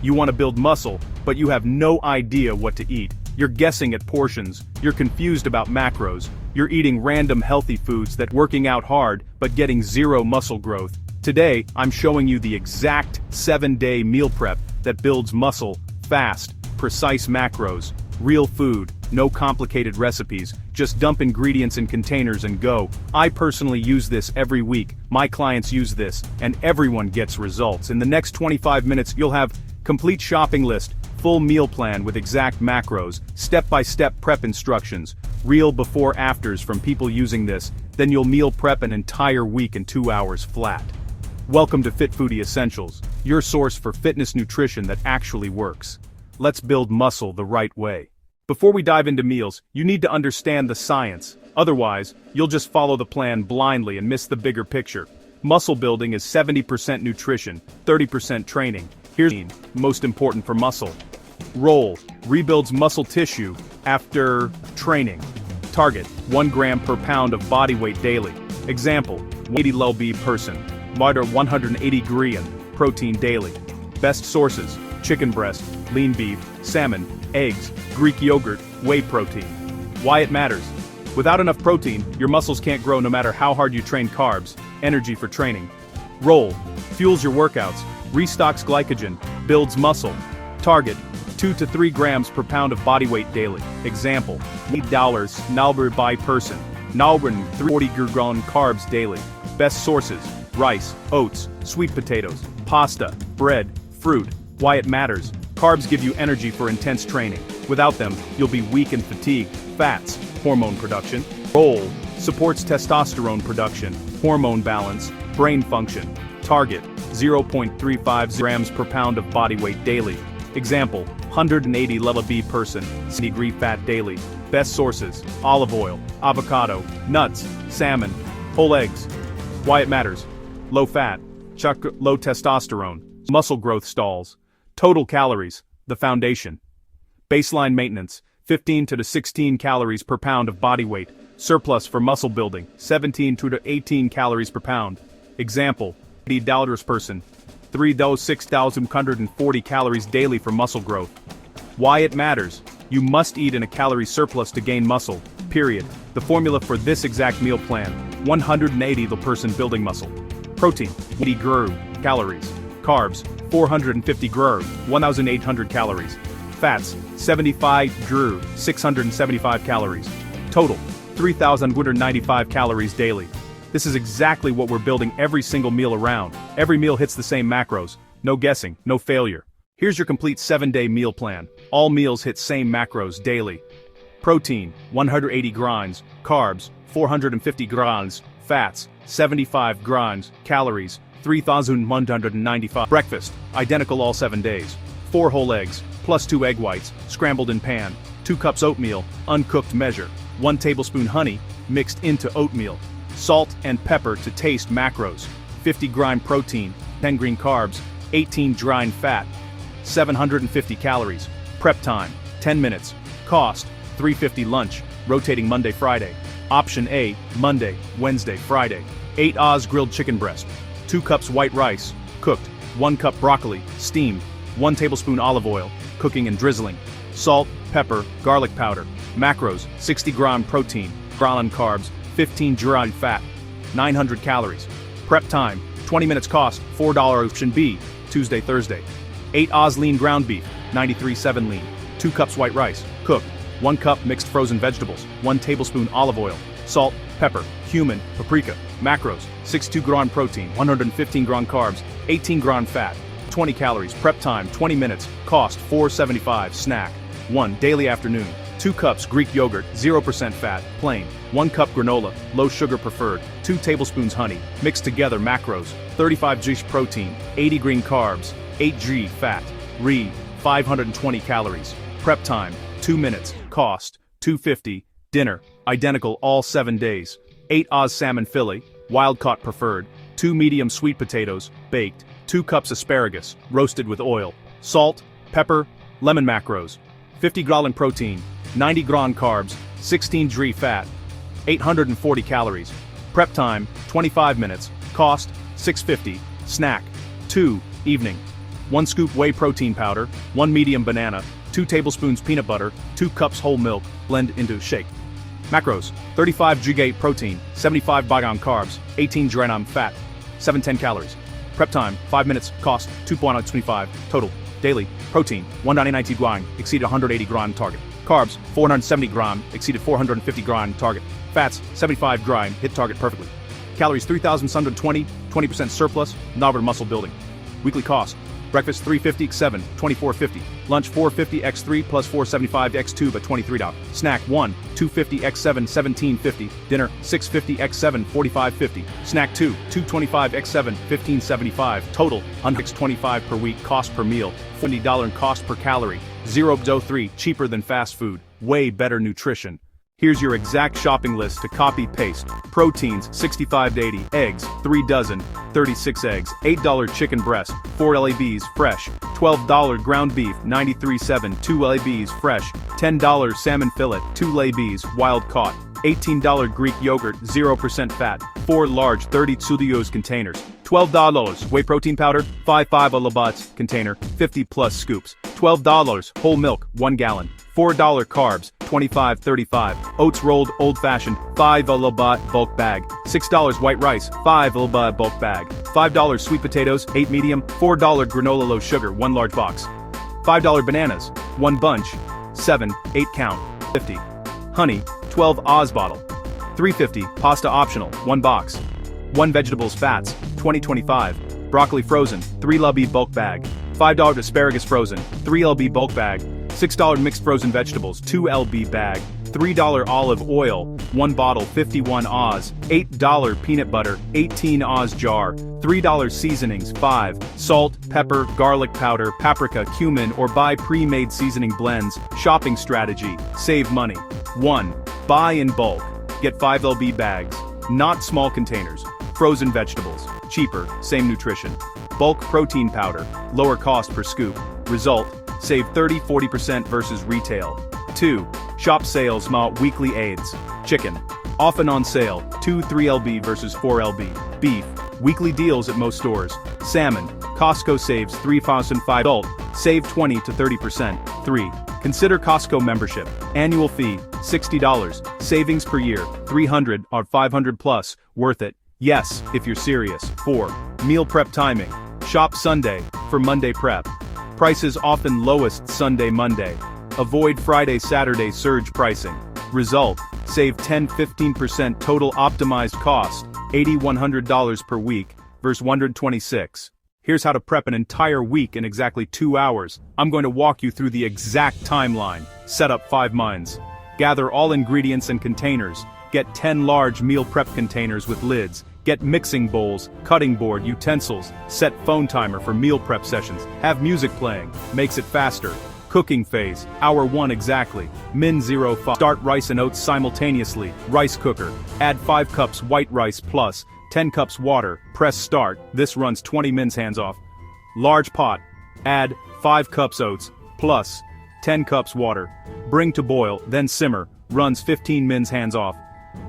You want to build muscle, but you have no idea what to eat. You're guessing at portions, you're confused about macros, you're eating random healthy foods that working out hard, but getting zero muscle growth. Today, I'm showing you the exact 7-day meal prep that builds muscle, fast, precise macros, real food, no complicated recipes, just dump ingredients in containers and go. I personally use this every week, my clients use this, and everyone gets results. In the next 25 minutes you'll have complete shopping list, full meal plan with exact macros, step-by-step prep instructions, real before-afters from people using this, then you'll meal prep an entire week in 2 hours flat. Welcome to Fit Foodie Essentials, your source for fitness nutrition that actually works. Let's build muscle the right way. Before we dive into meals, you need to understand the science, otherwise, you'll just follow the plan blindly and miss the bigger picture. Muscle building is 70% nutrition, 30% training. Here's the most important for muscle. Roll rebuilds muscle tissue after training. Target 1 gram per pound of body weight daily. Example, 80 lb person. Martyr 180 gram protein daily. Best sources: chicken breast, lean beef, salmon, eggs, Greek yogurt, whey protein. Why it matters. Without enough protein, your muscles can't grow no matter how hard you train. Carbs, energy for training. Roll fuels your workouts, restocks glycogen, builds muscle. Target 2 to 3 grams per pound of body weight daily. Example, $8 nalber by person. Nalbrin 40 gram carbs daily. Best sources: rice, oats, sweet potatoes, pasta, bread, fruit. Why it matters. Carbs give you energy for intense training. Without them, you'll be weak and fatigued. Fats, hormone production. Roll supports testosterone production, hormone balance, brain function. Target 0.35 grams per pound of body weight daily. Example, 180 lb person, 60 degree fat daily. Best sources: olive oil, avocado, nuts, salmon, whole eggs. Why it matters. Low fat, low testosterone, muscle growth stalls. Total calories, the foundation. Baseline maintenance, 15 to 16 calories per pound of body weight. Surplus for muscle building, 17 to 18 calories per pound. Example, $80 person, 6,140 calories daily for muscle growth. Why it matters. You must eat in a calorie surplus to gain muscle, period. The formula for this exact meal plan: 180 the person building muscle. Protein, 80 calories. Carbs, 450 1,800 calories. Fats, 75 675 calories. Total, 3,195 calories daily. This is exactly what we're building every single meal around. Every meal hits the same macros, no guessing, no failure. Here's your complete 7-day meal plan. All meals hit same macros daily. Protein, 180 grams. Carbs, 450 grams. Fats, 75 grams. Calories, 3,195. Breakfast, identical all 7 days. 4 whole eggs, plus 2 egg whites, scrambled in pan. 2 cups oatmeal, uncooked measure. 1 tablespoon honey, mixed into oatmeal. Salt and pepper to taste macros. 50 gram protein, 10 green carbs, 18 dry fat. 750 calories. Prep time, 10 minutes. Cost, $3.50 lunch, rotating Monday, Friday. Option A, Monday, Wednesday, Friday. 8 Oz grilled chicken breast. 2 cups white rice, cooked. 1 cup broccoli, steamed. 1 tablespoon olive oil, cooking and drizzling. Salt, pepper, garlic powder. Macros, 60 gram protein, gram carbs, 15 dry fat. 900 calories. Prep time, 20 minutes. Cost, $4. Option B, Tuesday, Thursday. 8 Oz lean ground beef, 93.7 lean. 2 cups white rice, cooked. 1 cup mixed frozen vegetables. 1 tablespoon olive oil. Salt, pepper, cumin, paprika. Macros, 62 gram protein, 115 gram carbs, 18 gram fat. 20 calories. Prep time, 20 minutes. Cost, $4.75. Snack, 1 daily afternoon. 2 cups Greek yogurt, 0% fat, plain. 1 cup granola, low sugar preferred. 2 tablespoons honey, mixed together. Macros, 35 g protein, 80 green carbs, 8 g fat. 520 calories. Prep time, 2 minutes. Cost, $2.50. Dinner, identical all 7 days. 8 Oz salmon fillet, wild-caught preferred. 2 medium sweet potatoes, baked. 2 cups asparagus, roasted with oil. Salt, pepper, lemon. Macros, 50 gram protein, 90 gram carbs, 16 g fat. 840 calories. Prep time, 25 minutes. Cost, $6.50. Snack, 2, evening. 1 scoop whey protein powder, 1 medium banana, 2 tablespoons peanut butter, 2 cups whole milk, blend into shake. Macros: 35 g protein, 75 carbs, 18 gram fat, 710 calories. Prep time: 5 minutes. Cost: 2.25. Total daily protein: 199 gram, exceeded 180 gram target. Carbs: 470 gram, exceeded 450 gram target. Fats: 75 gram, hit target perfectly. Calories: 3,620, 20% surplus, novel muscle building. Weekly cost: breakfast $350 x 7, $24.50. Lunch $450 x 3 plus $475 x 2 but $23. Snack 1, $250 x 7, $17.50. Dinner $650 x 7, $45.50. Snack 2, $225 x 7, $15.75. Total $125 per week. Cost per meal $40 in cost per calorie. 0.03 cheaper than fast food. Way better nutrition. Here's your exact shopping list to copy-paste. Proteins, 65 to 80. Eggs, 3 dozen, 36 eggs. $8 chicken breast, 4 LABs, fresh. $12 ground beef, 93.7, 2 LABs, fresh. $10 salmon fillet, 2 LABs, wild caught. $18 Greek yogurt, 0% fat, 4 large 30 studios containers. $12 whey protein powder, 5 alabats container, 50 plus scoops. $12 whole milk, 1 gallon. $4 carbs, 25-35. Oats rolled old-fashioned, 5 alabat bulk bag. $6 white rice, 5 alabat bulk bag. $5 sweet potatoes, 8 medium. $4 granola low sugar, 1 large box. $5 bananas, 1 bunch. 7, 8 count, 50. Honey, 12 Oz bottle. $3.50, pasta optional, 1 box. 1 vegetables fats, 20-25. Broccoli frozen, 3 lb bulk bag. $5 asparagus frozen, 3 lb bulk bag. $6 mixed frozen vegetables, 2 lb bag. $3 olive oil, 1 bottle, 51 Oz. $8 peanut butter, 18 Oz jar. $3 seasonings, 5. Salt, pepper, garlic powder, paprika, cumin, or buy pre-made seasoning blends. Shopping strategy: save money. 1. Buy in bulk. Get 5 lb bags, not small containers. Frozen vegetables, cheaper, same nutrition. Bulk protein powder, lower cost per scoop. Result: save 30-40% versus retail. 2. Shop sales weekly aids. Chicken, often on sale, 2-3 lb versus 4 lb. Beef, weekly deals at most stores. Salmon, Costco saves 3,500. Adult, save 20-30%. 3. Consider Costco membership. Annual fee, $60. Savings per year, $300 or $500 plus. Worth it. Yes, if you're serious. 4. Meal prep timing. Shop Sunday for Monday prep. Prices often lowest Sunday, Monday. Avoid Friday, Saturday surge pricing. Result: save 10-15% total optimized cost, $80-$100 per week versus $126. Here's how to prep an entire week in exactly 2 hours. I'm going to walk you through the exact timeline. Set up 5 minds. Gather all ingredients and containers. Get 10 large meal prep containers with lids. Get mixing bowls, cutting board, utensils. Set phone timer for meal prep sessions. Have music playing. Makes it faster. Cooking phase, hour 1 exactly. Min 05. Start rice and oats simultaneously. Rice cooker. Add 5 cups white rice plus 10 cups water. Press start. This runs 20 mins hands off. Large pot. Add 5 cups oats plus 10 cups water. Bring to boil, then simmer. Runs 15 mins hands off.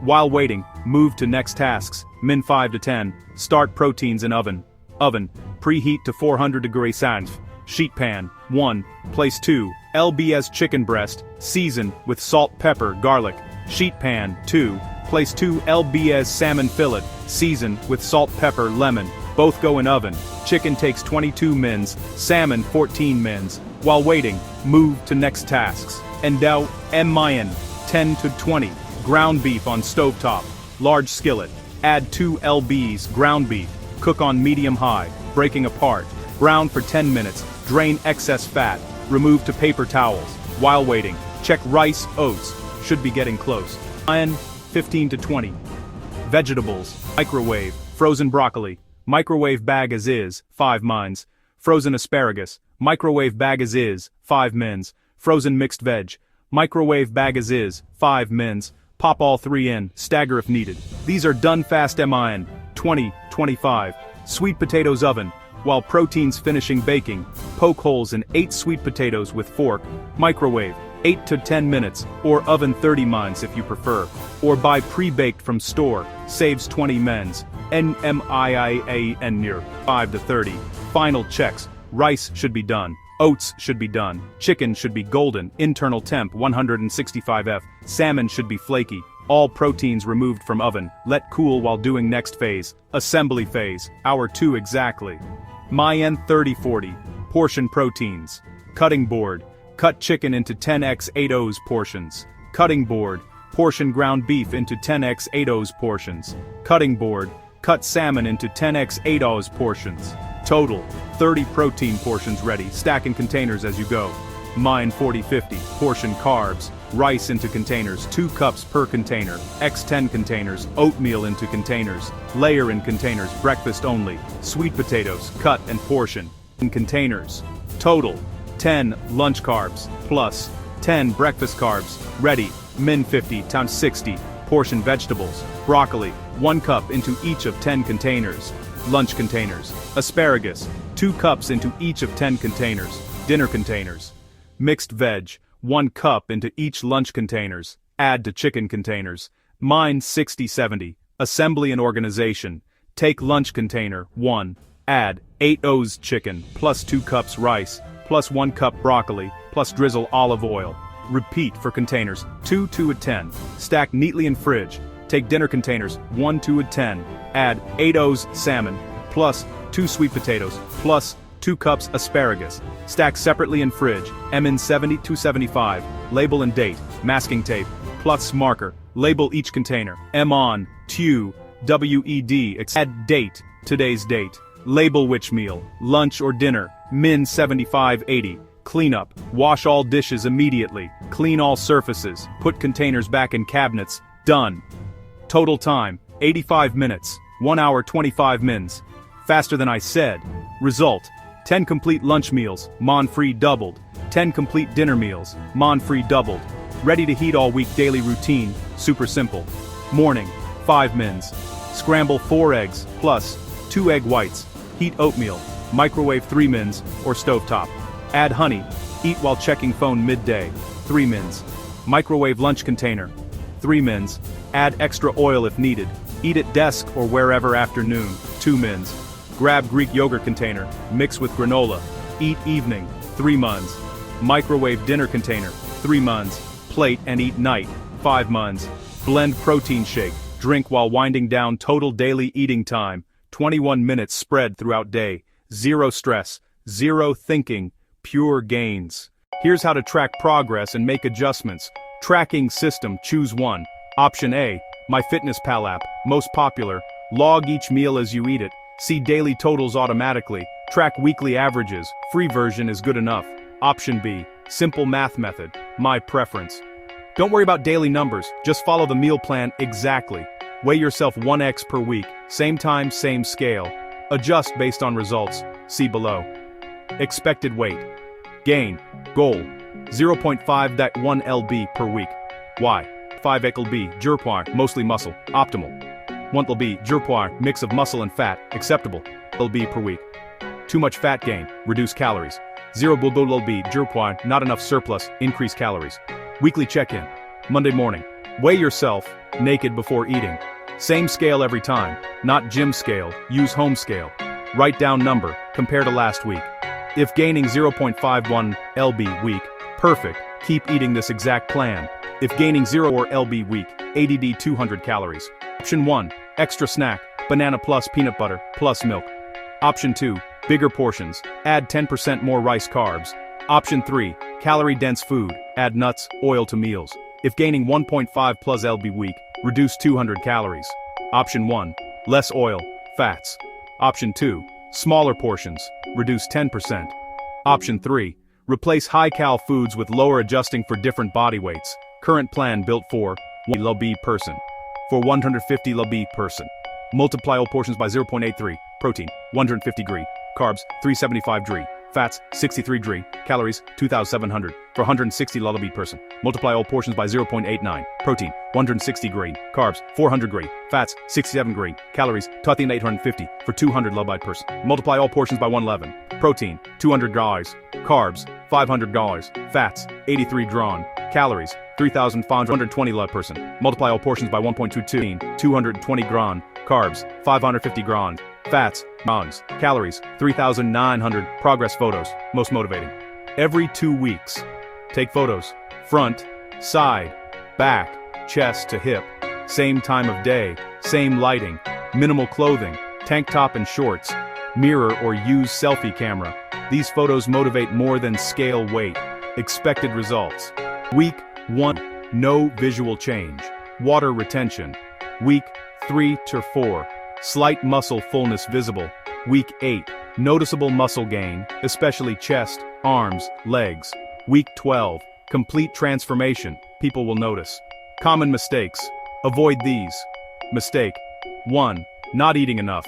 While waiting, move to next tasks. Min 5 to 10. Start proteins in oven. Oven. Preheat to 400 degrees Celsius. Sheet pan. 1. Place 2. lbs chicken breast. Season with salt, pepper, garlic. Sheet pan. 2. Place 2 lbs salmon fillet. Season with salt, pepper, lemon. Both go in oven. Chicken takes 22 mins. Salmon 14 mins. While waiting, move to next tasks. Endow mayan 10 to 20. Ground beef on stovetop. Large skillet. Add 2 lbs ground beef. Cook on medium-high, breaking apart. Brown for 10 minutes. Drain excess fat. Remove to paper towels. While waiting, check rice, oats. Should be getting close. Iron, 15 to 20. Vegetables. Microwave. Frozen broccoli. Microwave bag as is, 5 mins. Frozen asparagus. Microwave bag as is, 5 mins. Frozen mixed veg. Microwave bag as is, 5 mins. Pop all 3 in, stagger if needed. These are done fast min. 20-25. Sweet potatoes oven. While proteins finishing baking, poke holes in 8 sweet potatoes with fork. Microwave, 8 to 10 minutes, or oven 30 mins if you prefer. Or buy pre-baked from store, saves 20 mins. NMIIA and near 5 to 30. Final checks. Rice should be done. Oats should be done. Chicken should be golden, internal temp 165 F. Salmon should be flaky. All proteins removed from oven. Let cool while doing next phase. Assembly phase, hour 2 exactly. Mayen 30-40. Portion proteins. Cutting board. Cut chicken into 10x 8 portions. Cutting board. Portion ground beef into 10x 8 portions. Cutting board. Cut salmon into 10x 8 portions. Total, 30 protein portions ready. Stack in containers as you go. Mine 40-50. Portion carbs. Rice into containers, 2 cups per container. X 10 containers. Oatmeal into containers. Layer in containers, breakfast only. Sweet potatoes, cut and portion. In containers. Total, 10 lunch carbs, plus 10 breakfast carbs, ready. Min 50 times 60. Portion vegetables. Broccoli, 1 cup into each of 10 containers. Lunch containers. Asparagus, 2 cups into each of 10 containers. Dinner containers. Mixed veg, 1 cup into each lunch containers. Add to chicken containers. Mine 60-70. Assembly and organization. Take lunch container, 1. Add 8 O's chicken, plus 2 cups rice, plus 1 cup broccoli, plus drizzle olive oil. Repeat for containers, 2 to 10. Stack neatly in fridge. Take dinner containers, 1 to 10. Add 8 O's salmon, plus 2 sweet potatoes, plus 2 cups asparagus. Stack separately in fridge, MN 70 to 75. Label and date, masking tape, plus marker. Label each container. M on, TU, WED, add date, today's date. Label which meal, lunch or dinner, min 75-80. Clean up, wash all dishes immediately, clean all surfaces, put containers back in cabinets, done. Total time, 85 minutes, 1 hour 25 mins. Faster than I said. Result, 10 complete lunch meals, mon-free doubled. 10 complete dinner meals, mon-free doubled. Ready to heat all week daily routine, super simple. Morning, 5 mins. Scramble 4 eggs, plus 2 egg whites. Heat oatmeal, microwave 3 mins, or stovetop. Add honey, eat while checking phone midday, 3 mins. Microwave lunch container, 3 mins. Add extra oil if needed. Eat at desk or wherever afternoon, 2 mins. Grab Greek yogurt container, mix with granola. Eat evening, 3 mins. Microwave dinner container, 3 mins. Plate and eat night, 5 mins. Blend protein shake, drink while winding down. Total daily eating time, 21 minutes spread throughout day. 0 stress, 0 thinking, pure gains. Here's how to track progress and make adjustments. Tracking system, choose one. Option A, MyFitnessPal app, most popular. Log each meal as you eat it. See daily totals automatically. Track weekly averages. Free version is good enough. Option B, simple math method, my preference. Don't worry about daily numbers, just follow the meal plan exactly. Weigh yourself 1x per week, same time, same scale. Adjust based on results, see below. Expected weight. Gain. Goal. 0.5-1 lb per week. Why? 5 lb, Jurpoir, mostly muscle, optimal. 1 lb, Jurpoir, mix of muscle and fat, acceptable, lb per week. Too much fat gain, reduce calories. 0 lb, Jurpoir, not enough surplus, increase calories. Weekly check-in. Monday morning. Weigh yourself, naked before eating. Same scale every time, not gym scale, use home scale. Write down number, compare to last week. If gaining 0.51 lb week, perfect, keep eating this exact plan. If gaining 0 or lb week, ADD 200 calories. Option 1, extra snack, banana plus peanut butter, plus milk. Option 2, bigger portions, add 10% more rice carbs. Option 3, calorie-dense food, add nuts, oil to meals. If gaining 1.5 plus lb week, reduce 200 calories. Option 1, less oil, fats. Option 2, smaller portions, reduce 10%. Option 3, replace high-cal foods with lower, adjusting for different body weights. Current plan built for 1 lb person. For 150 lb person. Multiply all portions by 0.83. Protein, 150 g. Carbs, 375 g. Fats, 63 g. Calories, 2,700. For 160 lb person. Multiply all portions by 0.89. Protein, 160 g. Carbs, 400 g. Fats, 67 g. Calories, 2,850. For 200 lb person. Multiply all portions by 111. Protein, 200 g. Carbs, 500 g. Fats, 83 drawn. Calories, 3,520 lb person. Multiply all portions by 1.22. 220 g. Carbs, 550 g. Fats, Mogs, calories, 3,900, progress photos, most motivating. Every 2 weeks. Take photos, front, side, back, chest to hip, same time of day, same lighting, minimal clothing, tank top and shorts, mirror or use selfie camera. These photos motivate more than scale weight. Expected results. Week 1, no visual change. Water retention. Week 3 to 4, slight muscle fullness visible. Week 8, noticeable muscle gain, especially chest, arms, legs. Week 12, complete transformation, people will notice. Common mistakes. Avoid these. Mistake 1, not eating enough.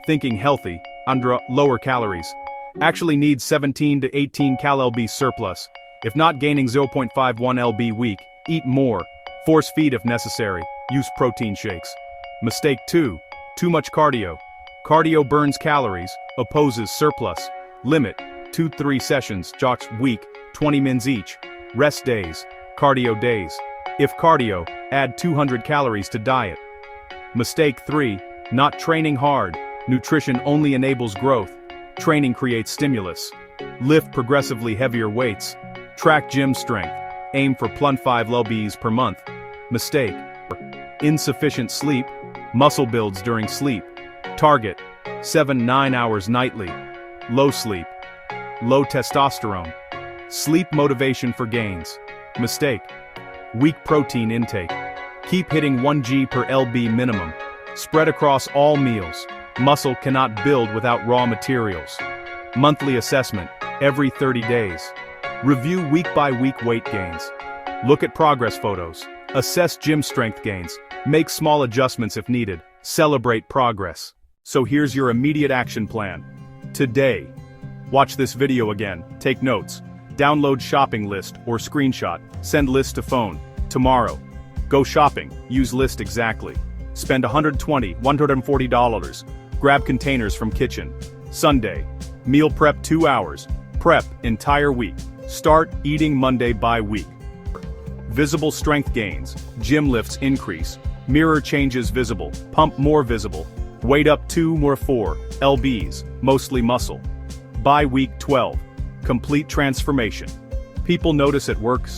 Thinking healthy, under lower calories. Actually needs 17 to 18 cal-lb surplus. If not gaining 0.51 lb week, eat more. Force feed if necessary. Use protein shakes. Mistake 2, too much cardio. Cardio burns calories, opposes surplus. Limit 2-3 sessions, jogs week, 20 mins each. Rest days, cardio days. If cardio, add 200 calories to diet. Mistake 3, not training hard. Nutrition only enables growth. Training creates stimulus. Lift progressively heavier weights. Track gym strength. Aim for +5 lbs per month. Mistake. Insufficient sleep. Muscle builds during sleep. Target. 7-9 hours nightly. Low sleep. Low testosterone. Sleep motivation for gains. Mistake. Weak protein intake. Keep hitting 1 g per lb minimum. Spread across all meals. Muscle cannot build without raw materials. Monthly assessment, every 30 days. Review week-by-week weight gains. Look at progress photos. Assess gym strength gains. Make small adjustments if needed. Celebrate progress. So here's your immediate action plan. Today. Watch this video again. Take notes. Download shopping list or screenshot. Send list to phone. Tomorrow. Go shopping. Use list exactly. Spend $120, $140. Grab containers from kitchen. Sunday. Meal prep 2 hours. Prep entire week. Start eating Monday by week. Visible strength gains. Gym lifts increase. Mirror changes visible. Pump more visible. Weight up 2 more 4 lbs, mostly muscle. By week 12. Complete transformation. People notice at work,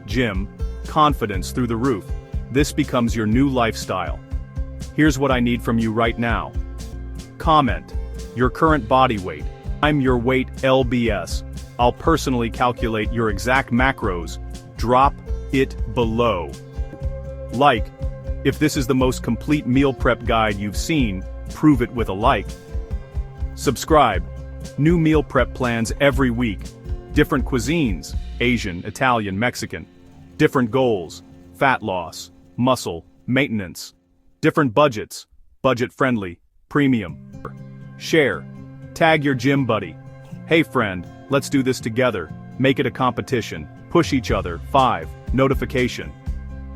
gym, confidence through the roof. This becomes your new lifestyle. Here's what I need from you right now. Comment your current body weight. I'm your weight LBS. I'll personally calculate your exact macros. Drop it below. Like, if this is the most complete meal prep guide you've seen, prove it with a like. Subscribe. New meal prep plans every week. Different cuisines, Asian, Italian, Mexican. Different goals, fat loss, muscle, maintenance. Different budgets, budget-friendly, premium. Share. Tag your gym buddy. Hey friend, let's do this together. Make it a competition. Push each other. 5. Notification.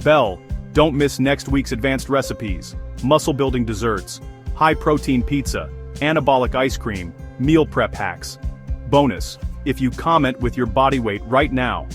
Bell. Don't miss next week's advanced recipes. Muscle-building desserts. High-protein pizza. Anabolic ice cream. Meal prep hacks. Bonus. If you comment with your body weight right now,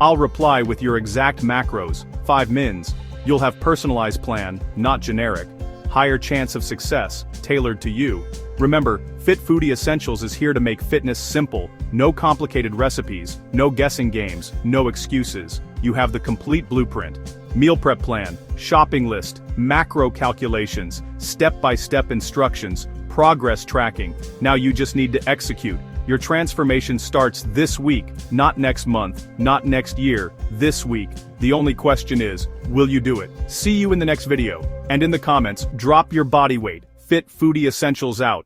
I'll reply with your exact macros. 5 mins. You'll have personalized plan, not generic. Higher chance of success, tailored to you. Remember, Fit Foodie Essentials is here to make fitness simple. No complicated recipes, no guessing games, no excuses. You have the complete blueprint. Meal prep plan, shopping list, macro calculations, step-by-step instructions, progress tracking. Now you just need to execute. Your transformation starts this week, not next month, not next year, this week. The only question is, will you do it? See you in the next video. And in the comments, drop your body weight. Fit Foodie Essentials out.